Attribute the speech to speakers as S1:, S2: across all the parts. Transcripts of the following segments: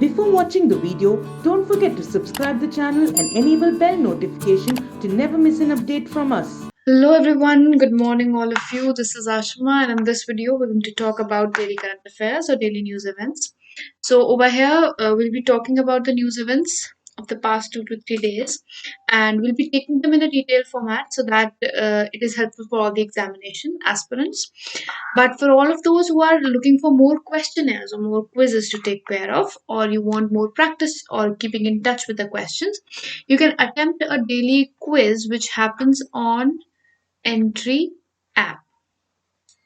S1: Before watching the video, don't forget to subscribe the channel and enable bell notification to never miss an update from us.
S2: Hello everyone, good morning all of you. This is Ashma, and in this video we're going to talk about daily current affairs or daily news events. So over here we'll be talking about the news events of the past 2 to 3 days, and we'll be taking them in a detailed format so that it is helpful for all the examination aspirants. But for all of those who are looking for more questionnaires or more quizzes to take care of, or you want more practice or keeping in touch with the questions, you can attempt a daily quiz which happens on Entri app.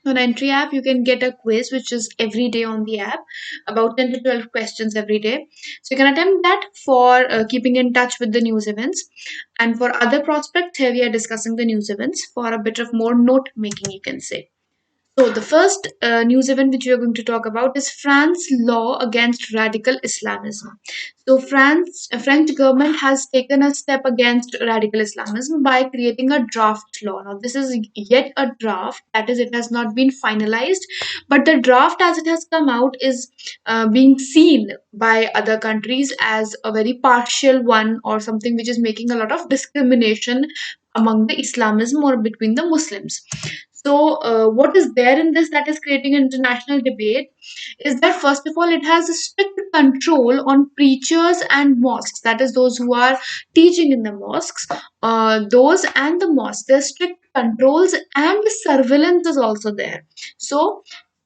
S2: On Entri app, you can get a quiz which is every day on the app, about 10 to 12 questions every day. So you can attempt that for keeping in touch with the news events. And for other prospects, here we are discussing the news events for a bit of more note making, you can say. So the first news event which we are going to talk about is France law against radical Islamism. So French government has taken a step against radical Islamism by creating a draft law. Now this is yet a draft, that is, it has not been finalized, but the draft as it has come out is being seen by other countries as a very partial one, or something which is making a lot of discrimination among the Islamism or between the Muslims. So, what is there in this that is creating an international debate is that, first of all, it has a strict control on preachers and mosques, that is, those who are teaching in the mosques, those and the mosques. There's strict controls, and the surveillance is also there. So,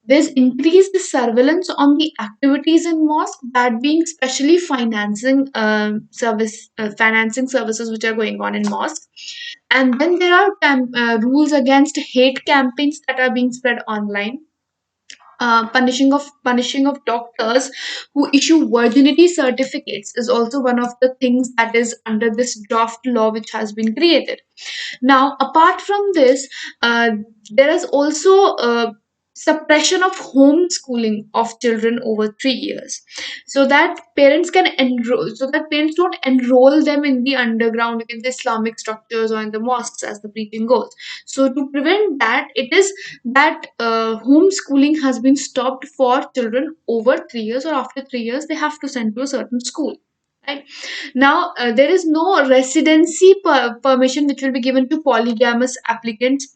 S2: there's increased surveillance on the activities in mosque, that being specially financing services which are going on in mosque. And then there are rules against hate campaigns that are being spread online. Punishing of doctors who issue virginity certificates is also one of the things that is under this draft law which has been created. Now, apart from this, there is also suppression of homeschooling of children over 3 years, so that parents don't enroll them in the underground, in the Islamic structures or in the mosques, as the preaching goes. So to prevent that, it is that homeschooling has been stopped for children over 3 years, or after 3 years they have to send to a certain school. Right now, there is no residency permission which will be given to polygamous applicants.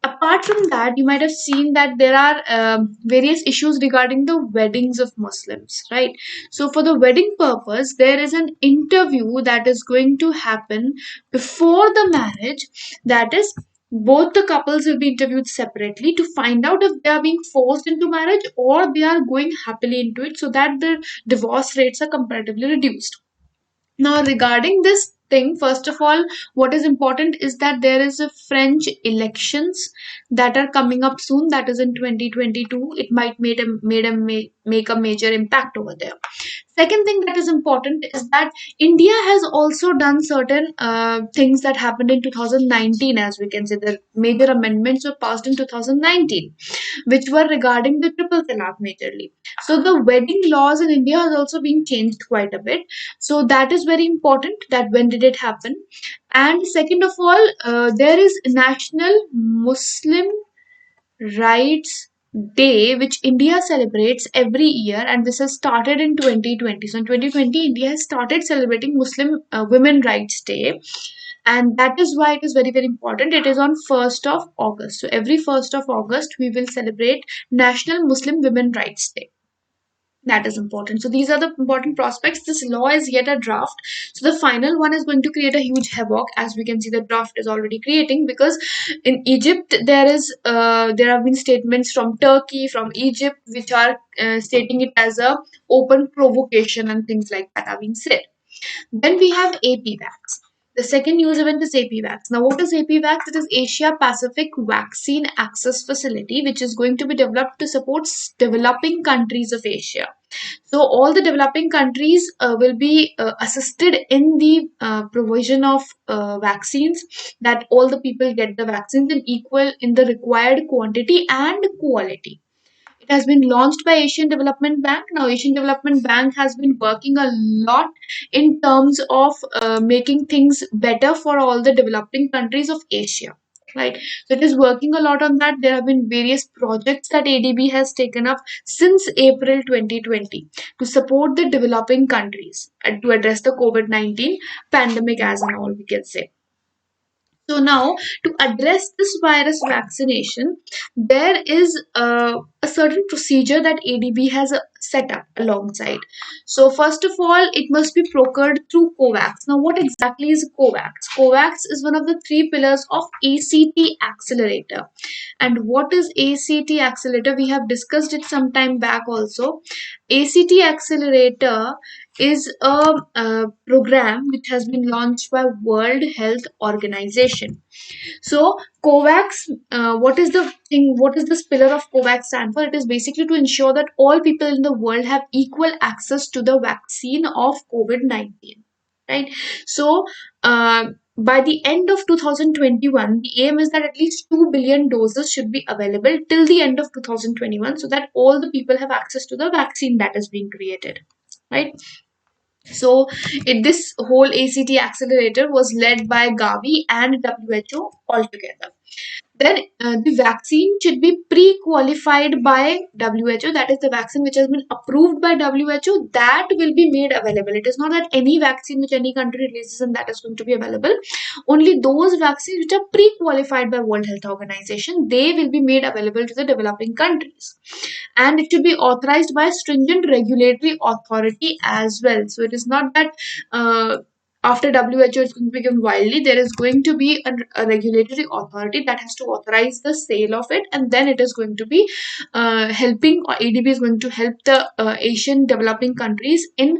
S2: Apart from that, you might have seen that there are various issues regarding the weddings of Muslims, right? So, for the wedding purpose, there is an interview that is going to happen before the marriage. That is, both the couples will be interviewed separately to find out if they are being forced into marriage or they are going happily into it, so that the divorce rates are comparatively reduced. Now, regarding this thing, first of all, what is important is that there is a French elections that are coming up soon. That is in 2022. It might make a major impact over there. Second thing that is important is that India has also done certain things that happened in 2019. As we can say, the major amendments were passed in 2019, which were regarding the triple talaq majorly. So the wedding laws in India has also been changed quite a bit. So that is very important, that when did it happen. And second of all, there is National Muslim Rights Day, which India celebrates every year, and this has started in 2020. So in 2020, India has started celebrating Muslim Women Rights Day, and that is why it is very, very important. It is on 1st of August. So every 1st of August, we will celebrate National Muslim Women Rights Day. That is important. So these are the important prospects. This law is yet a draft. So the final one is going to create a huge havoc. As we can see, the draft is already creating, because in Egypt there have been statements from Turkey, from Egypt, which are stating it as a open provocation, and things like that are being said. Then we have APVAX. The second news event is APVAX. Now, what is APVAX? It is Asia Pacific Vaccine Access Facility, which is going to be developed to support developing countries of Asia. So, all the developing countries will be assisted in the provision of vaccines, that all the people get the vaccines in the required quantity and quality. It has been launched by Asian Development Bank. Now, Asian Development Bank has been working a lot in terms of making things better for all the developing countries of Asia. right? So it is working a lot on that. There have been various projects that ADB has taken up since April 2020 to support the developing countries and to address the COVID-19 pandemic, as an all we can say. So now, to address this virus vaccination, there is a certain procedure that ADB has set up alongside. So first of all, it must be procured through COVAX. Now, what exactly is COVAX? COVAX is one of the three pillars of ACT accelerator. And what is ACT accelerator? We have discussed it some time back also. ACT accelerator is a program which has been launched by World Health Organization. So COVAX, what is the thing? What is this pillar of COVAX stand for? It is basically to ensure that all people in the world have equal access to the vaccine of COVID-19. Right. So by the end of 2021, the aim is that at least 2 billion doses should be available till the end of 2021, so that all the people have access to the vaccine that is being created. Right. So this whole ACT accelerator was led by Gavi and WHO altogether. Then the vaccine should be pre-qualified by WHO. That is the vaccine which has been approved by WHO, that will be made available. It is not that any vaccine which any country releases and that is going to be available. Only those vaccines which are pre-qualified by World Health Organization, they will be made available to the developing countries. And it should be authorized by a stringent regulatory authority as well. So it is not that after WHO is going to become widely, there is going to be a regulatory authority that has to authorize the sale of it, and then it is going to be helping, or ADB is going to help the Asian developing countries in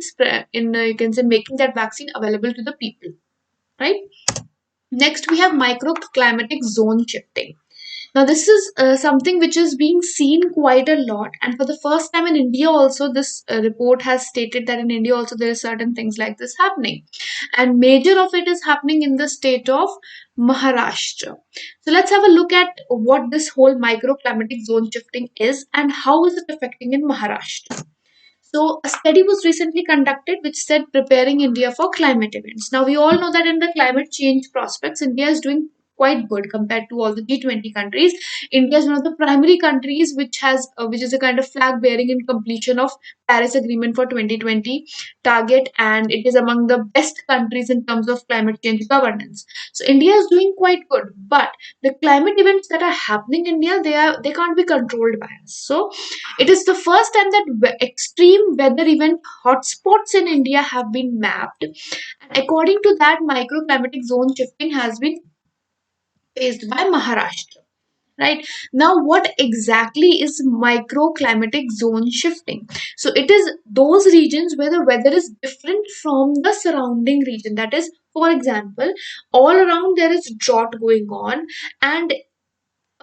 S2: you can say making that vaccine available to the people, right? Next, we have microclimatic zone shifting. Now, this is something which is being seen quite a lot, and for the first time in India also, this report has stated that in India also there are certain things like this happening, and major of it is happening in the state of Maharashtra. So let's have a look at what this whole microclimatic zone shifting is and how is it affecting in Maharashtra. So, a study was recently conducted which said preparing India for climate events. Now, we all know that in the climate change prospects, India is doing quite good compared to all the G20 countries. India is one of the primary countries which is a kind of flag bearing in completion of Paris Agreement for 2020 target, and it is among the best countries in terms of climate change governance. So, India is doing quite good, but the climate events that are happening in India, they can't be controlled by us. So, it is the first time that extreme weather event hotspots in India have been mapped. And according to that, microclimatic zone shifting has been faced by Maharashtra. Right now, what exactly is microclimatic zone shifting? So, it is those regions where the weather is different from the surrounding region. That is, for example, all around there is drought going on, and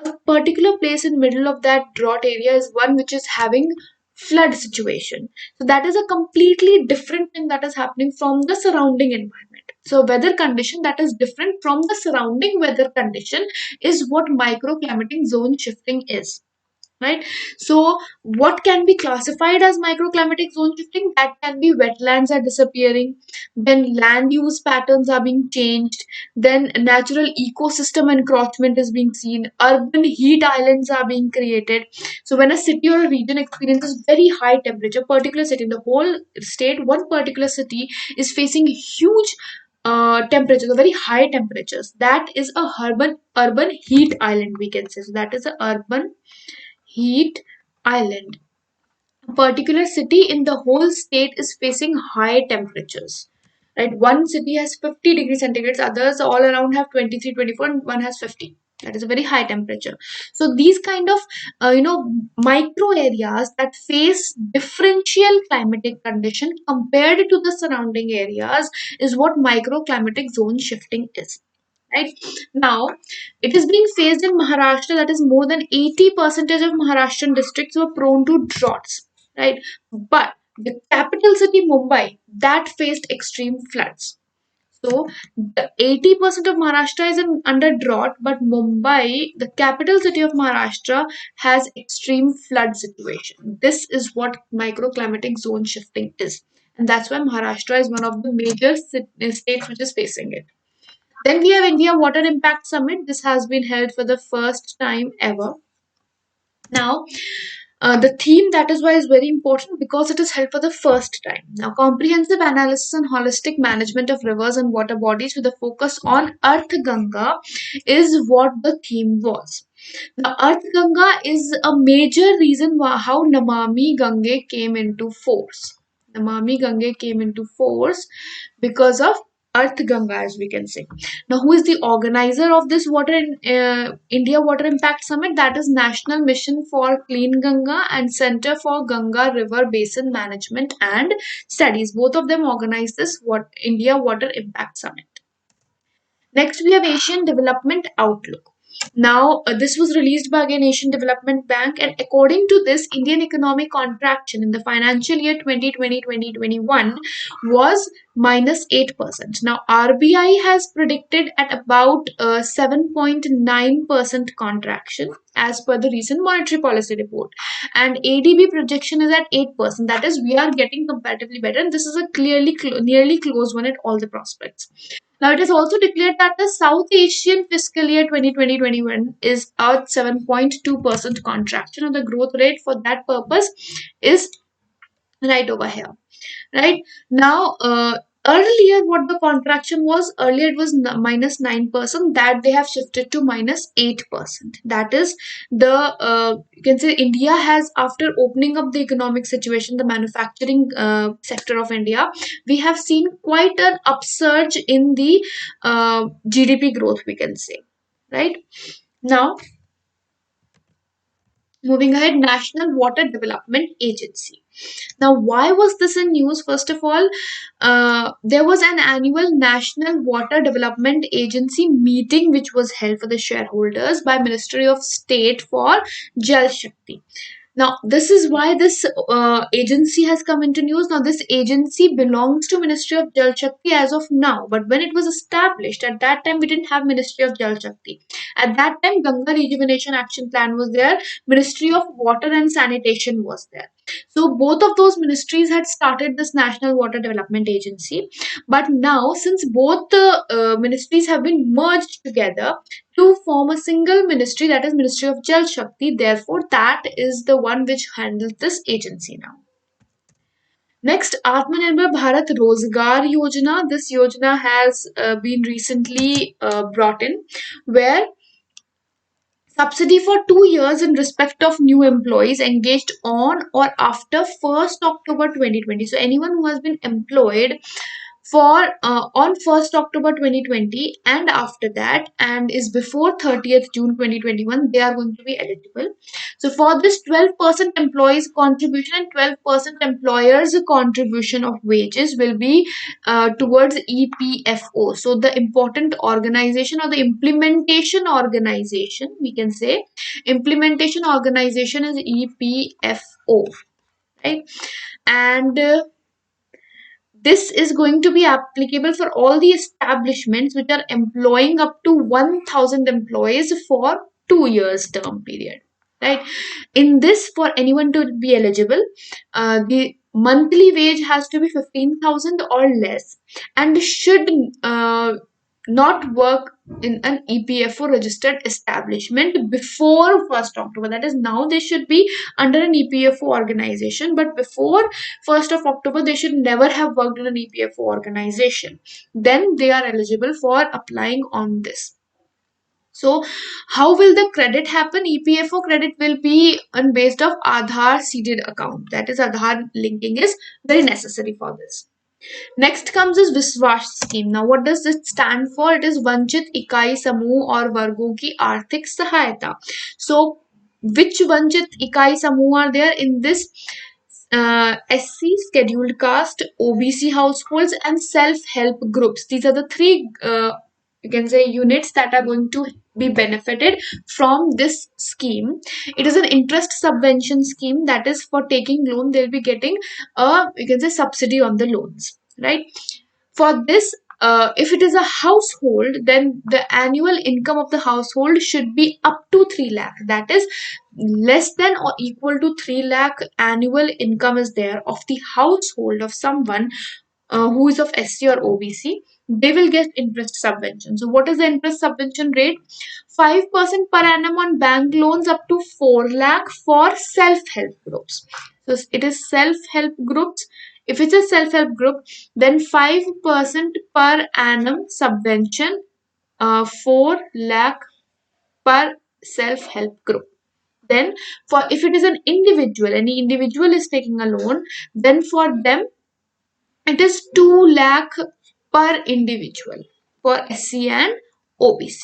S2: a particular place in middle of that drought area is one which is having flood situation. So that is a completely different thing that is happening from the surrounding environment. So weather condition that is different from the surrounding weather condition is what microclimatic zone shifting is, right? So what can be classified as microclimatic zone shifting? That can be wetlands are disappearing, then land use patterns are being changed, then natural ecosystem encroachment is being seen, urban heat islands are being created. So when a city or a region experiences very high temperature, particular city in the whole state, one particular city is facing huge temperatures, very high temperatures, that is a urban heat island, we can say. So that is a urban heat island. A particular city in the whole state is facing high temperatures. Right? One city has 50 degrees centigrade, others all around have 23, 24, and one has 50. That is a very high temperature. So these kind of micro areas that face differential climatic condition compared to the surrounding areas is what microclimatic zone shifting is. Right now, it is being faced in Maharashtra. That is, more than 80% of Maharashtrian districts were prone to droughts. Right, but the capital city Mumbai that faced extreme floods. So the 80% of Maharashtra is under drought, but Mumbai, the capital city of Maharashtra, has extreme flood situation. This is what microclimatic zone shifting is, and that's why Maharashtra is one of the major states which is facing it. Then we have India Water Impact Summit. This has been held for the first time ever. Now, the theme, that is why, is very important, because it is held for the first time. Now, comprehensive analysis and holistic management of rivers and water bodies with a focus on Earth Ganga is what the theme was. Now, Earth Ganga is a major reason how Namami Gange came into force. Namami Gange came into force because of Earth Ganga, as we can say. Now, who is the organizer of this India Water Impact Summit? That is National Mission for Clean Ganga and Center for Ganga River Basin Management and Studies. Both of them organize this India Water Impact Summit. Next, we have Asian Development Outlook. Now, this was released by again Asian Development Bank, and according to this, Indian economic contraction in the financial year 2020-2021 was -8%. Now, RBI has predicted at about 7.9% contraction as per the recent monetary policy report, and ADB projection is at 8%. That is, we are getting comparatively better, and this is a nearly close one at all the prospects. Now, it is also declared that the South Asian fiscal year 2020-21 is at 7.2% contraction, and the growth rate for that purpose is right over here. Right now, earlier what the contraction was, earlier it was -9%, that they have shifted to -8%. That is the you can say India has, after opening up the economic situation, the manufacturing sector of India, we have seen quite an upsurge in the GDP growth, we can say. Right now, moving ahead, National Water Development Agency. Now, why was this in news? First of all, there was an annual National Water Development Agency meeting which was held for the shareholders by Ministry of State for Jal Shakti. Now, this is why this agency has come into news. Now, this agency belongs to Ministry of Jal Shakti as of now. But when it was established, at that time, we didn't have Ministry of Jal Shakti. At that time, Ganga Rejuvenation Action Plan was there. Ministry of Water and Sanitation was there. So, both of those ministries had started this National Water Development Agency. But now, since both the ministries have been merged together to form a single ministry, that is Ministry of Jal Shakti, therefore that is the one which handles this agency now. Next, Atmanirbhar Bharat Rozgar Yojana. This Yojana has been recently brought in, where subsidy for 2 years in respect of new employees engaged on or after 1st October 2020. So anyone who has been employed for on 1st October 2020 and after that, and is before 30th June 2021, they are going to be eligible. So for this, 12% employees contribution and 12% employers contribution of wages will be towards EPFO. So the important organization, or the implementation organization, we can say implementation organization, is EPFO, right? And this is going to be applicable for all the establishments which are employing up to 1,000 employees for 2 years term period. Right? In this, for anyone to be eligible, the monthly wage has to be 15,000 or less, and should not work in an EPFO registered establishment before 1st October. That is, now they should be under an EPFO organization, but before 1st of October, they should never have worked in an EPFO organization. Then they are eligible for applying on this. So, how will the credit happen? EPFO credit will be on based of Aadhaar seeded account. That is, Aadhaar linking is very necessary for this. Next comes this Viswas scheme. Now, what does this stand for? It is Vanchit Ikai Samuh or Vargo ki Arthik Sahayata. So, which Vanchit Ikai Samuh are there in this? SC, scheduled caste, OBC households, and self-help groups. These are the three you can say units that are going to be benefited from this scheme. It is an interest subvention scheme, that is, for taking loan they'll be getting a, you can say, subsidy on the loans, right? For this, if it is a household, then the annual income of the household should be up to 3 lakh. That is, less than or equal to 3 lakh annual income is there of the household of someone who is of SC or OBC. they will get interest subvention. So what is the interest subvention rate? 5% per annum on bank loans up to 4 lakh for self-help groups. So it is self-help groups. If it's a self-help group, then 5% per annum subvention, 4 lakh per self-help group. Then for if it is an individual, any individual is taking a loan, then for them it is 2 lakh per individual for SC and OBC.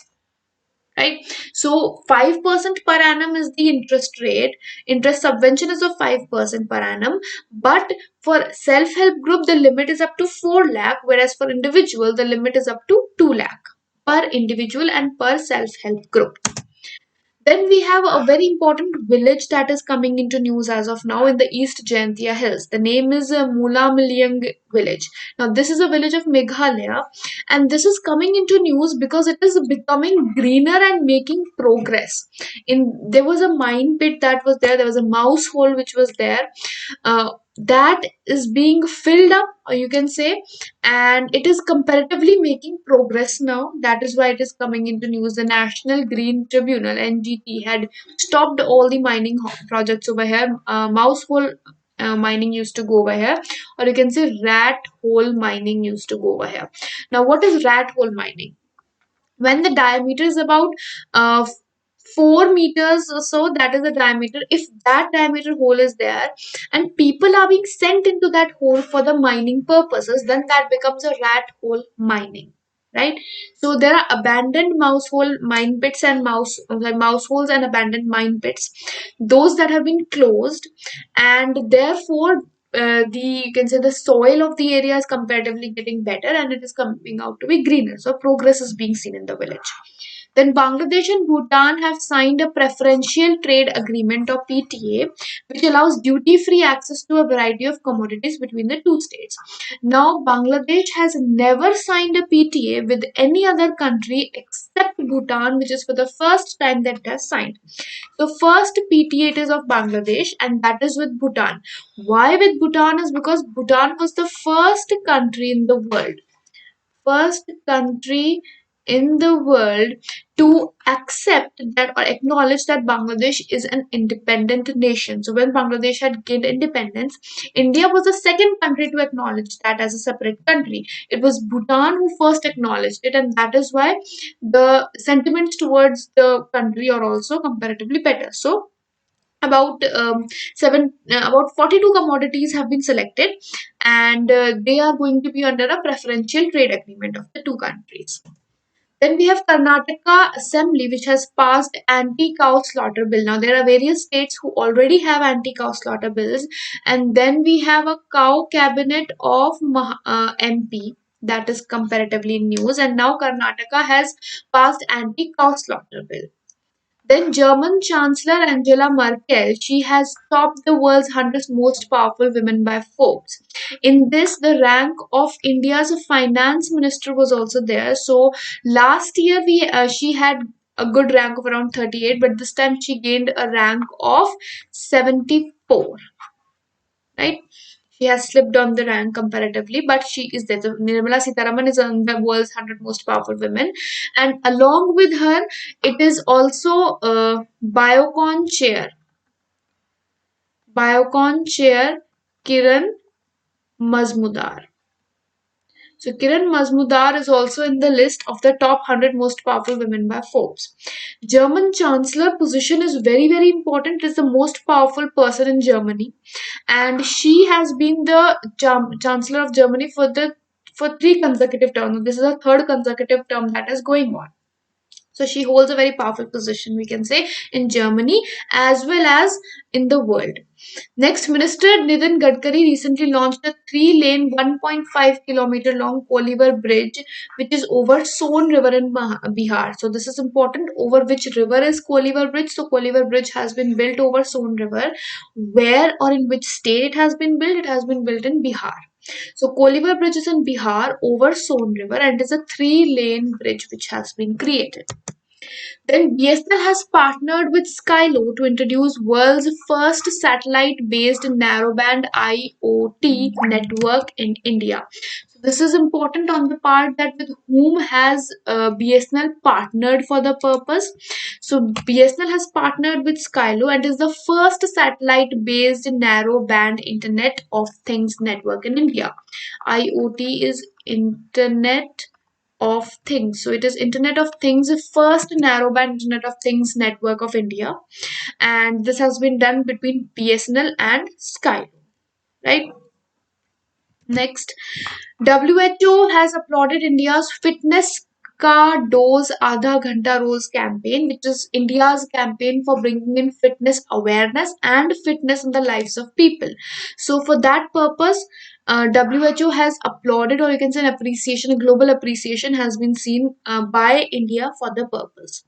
S2: Right? So 5% per annum is the interest rate. Interest subvention is of 5% per annum. But for self-help group, the limit is up to 4 lakh, whereas for individual, the limit is up to 2 lakh per individual and per self-help group. Then we have a very important village that is coming into news as of now in the East Jaintia Hills. The name is Mula Milyang village. Now this is a village of Meghalaya, and this is coming into news because it is becoming greener and making progress. There was a mine pit that was there. There was a mouse hole which was there. That is being filled up, or you can say, and it is comparatively making progress now. That is why it is coming into news. The National Green Tribunal (NGT) had stopped all the mining projects over here. Mouse hole mining used to go over here, or you can say rat hole mining used to go over here. Now, what is rat hole mining? When the diameter is about 4 meters or so, that is the diameter. If that diameter hole is there and people are being sent into that hole for the mining purposes, then that becomes a rat hole mining. Right? So there are abandoned mouse hole mine pits and mouse holes and abandoned mine pits, those that have been closed, and therefore the you can say the soil of the area is comparatively getting better and it is coming out to be greener. So progress is being seen in the village. Then Bangladesh and Bhutan have signed a preferential trade agreement or PTA, which allows duty-free access to a variety of commodities between the two states. Now, Bangladesh has never signed a PTA with any other country except Bhutan, which is for the first time that it has signed. So, first PTA it is of Bangladesh, and that is with Bhutan. Why with Bhutan is because Bhutan was the first country in the world, to accept that or acknowledge that Bangladesh is an independent nation. So when Bangladesh had gained independence, India was the second country to acknowledge that as a separate country. It was Bhutan who first acknowledged it, and that is why the sentiments towards the country are also comparatively better. So about 42 commodities have been selected, and they are going to be under a preferential trade agreement of the two countries. Then we have Karnataka Assembly, which has passed anti-cow slaughter bill. Now there are various states who already have anti-cow slaughter bills, and then we have a cow cabinet of MP that is comparatively in news, and now Karnataka has passed anti-cow slaughter bill. Then German Chancellor Angela Merkel, she has topped the world's 100 most powerful women by Forbes. In this, the rank of India's finance minister was also there. So last year she had a good rank of around 38, but this time she gained a rank of 74. Right? She has slipped on the rank comparatively, but she is there. So Nirmala Sitharaman is on the world's 100 most powerful women, and along with her, it is also Biocon chair Kiran Mazmudar. So Kiran Mazmudar is also in the list of the top 100 most powerful women by Forbes. German Chancellor position is very, very important. It is the most powerful person in Germany, and she has been the Chancellor of Germany for 3 consecutive terms. This is her 3rd consecutive term that is going on. So she holds a very powerful position, we can say, in Germany as well as in the world. Next, Minister Nitin Gadkari recently launched a 3-lane, 1.5 kilometer long Kolivar bridge, which is over Son River in Bihar. So this is important. Over which river is Kolivar bridge? So Kolivar bridge has been built over Son River. Where or in which state it has been built? It has been built in Bihar. So Kolivar bridge is in Bihar over Son River, and it is a 3-lane bridge which has been created. Then BSNL has partnered with Skylo to introduce world's first satellite-based narrowband IoT network in India. This is important on the part that with whom has BSNL partnered for the purpose. So BSNL has partnered with Skylo and is the first satellite-based narrow-band Internet of Things network in India. IoT is Internet of Things. So it is Internet of Things, first narrowband Internet of Things network of India, and this has been done between BSNL and Skylo. Right. Next, WHO has applauded India's Fitness Ka Dose Aadha Ghanta Rose campaign, which is India's campaign for bringing in fitness awareness and fitness in the lives of people. So, for that purpose, WHO has applauded, or you can say an appreciation, a global appreciation has been seen by India for the purpose.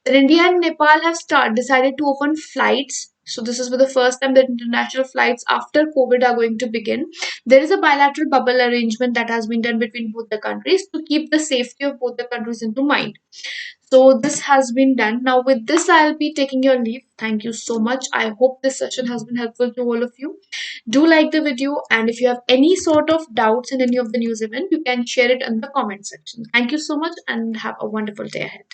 S2: Then India and Nepal have decided to open flights. So this is for the first time that international flights after COVID are going to begin. There is a bilateral bubble arrangement that has been done between both the countries to keep the safety of both the countries into mind. So this has been done. Now with this, I'll be taking your leave. Thank you so much. I hope this session has been helpful to all of you. Do like the video, and if you have any sort of doubts in any of the news event, you can share it in the comment section. Thank you so much and have a wonderful day ahead.